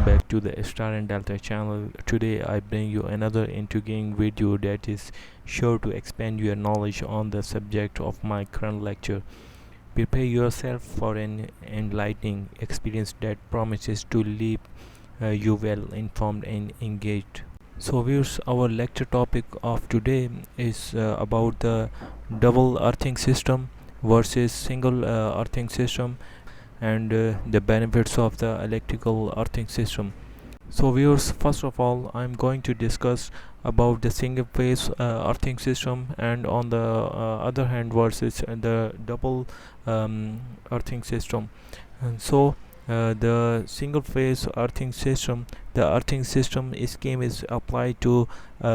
back to the Star and Delta channel. Today I bring you another intriguing video that is sure to expand your knowledge on the subject of my current lecture. Prepare yourself for an enlightening experience that promises to leave you well informed and engaged. So viewers, our lecture topic of today is about the double earthing system versus single earthing system, and the benefits of the electrical earthing system. So viewers, first of all, I'm going to discuss about the single phase earthing system, and on the other hand versus the double earthing system. And so the single phase earthing system, the earthing system scheme is applied to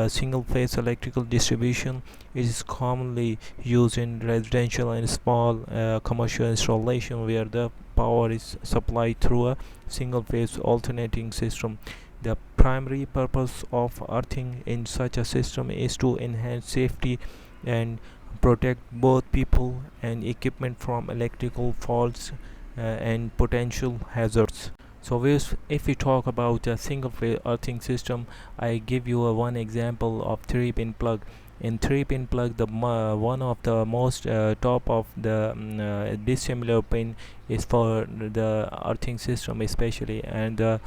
single phase electrical distribution. It is commonly used in residential and small commercial installation where the power is supplied through a single phase alternating system. The primary purpose of earthing in such a system is to enhance safety and protect both people and equipment from electrical faults and potential hazards. So if we talk about a single phase earthing system, I give you one example of 3-pin plug. In 3-pin plug, the one of the most top of the dissimilar pin is for the earthing system especially, and the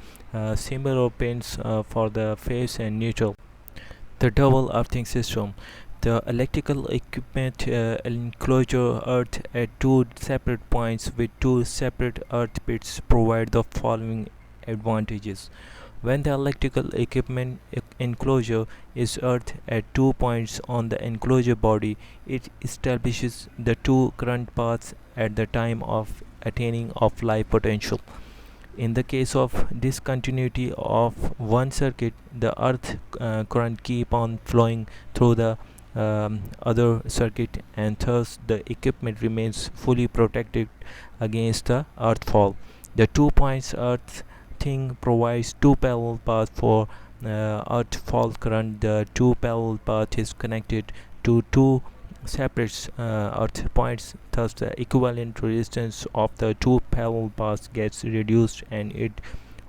similar pins for the phase and neutral. The double earthing system, the electrical equipment enclosure earth at two separate points with two separate earth bits provide the following advantages. When the electrical equipment enclosure is earthed at 2 points on the enclosure body, it establishes the two current paths at the time of attaining of live potential. In the case of discontinuity of one circuit, the earth current keep on flowing through the other circuit, and thus the equipment remains fully protected against the earth fall. The 2 points earth thing provides two parallel paths for earth fault current. The two parallel path is connected to two separate earth points, thus the equivalent resistance of the two parallel paths gets reduced, and it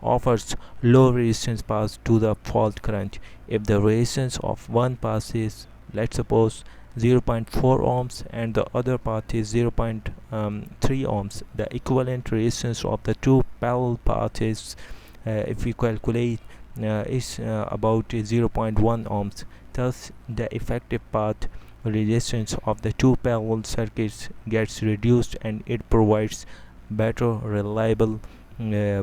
offers low resistance path to the fault current. If the resistance of one path is, let's suppose, 0.4 ohms and the other path is 0.3 ohms, the equivalent resistance of the two parallel paths is, if we calculate, is about 0.1 ohms. Thus the effective path resistance of the two parallel circuits gets reduced, and it provides better reliable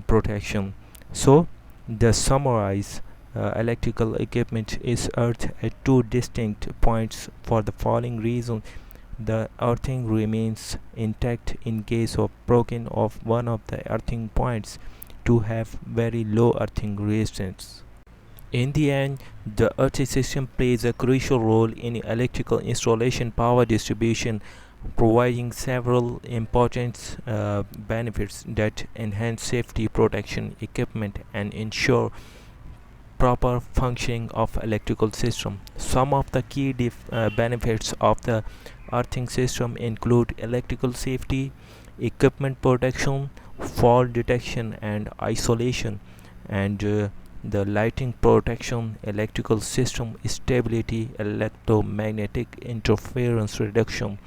protection. So the summarize, electrical equipment is earthed at two distinct points for the following reason. The earthing remains intact in case of broken of one of the earthing points to have very low earthing resistance. In the end, the earthing system plays a crucial role in electrical installation power distribution, providing several important benefits that enhance safety, protection, equipment, and ensure proper functioning of electrical system. Some of the key benefits of the earthing system include electrical safety, equipment protection, fault detection and isolation, and the lighting protection, electrical system stability, electromagnetic interference reduction,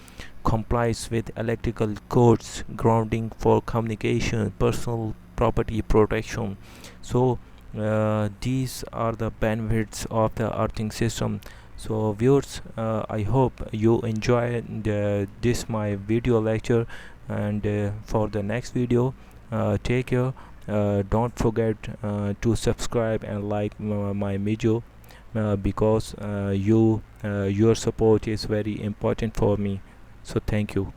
complies with electrical codes, grounding for communication, personal property protection. So these are the benefits of the earthing system. So viewers, I hope you enjoy this my video lecture, and for the next video, take care. Don't forget to subscribe and like my video, because your support is very important for me. So thank you.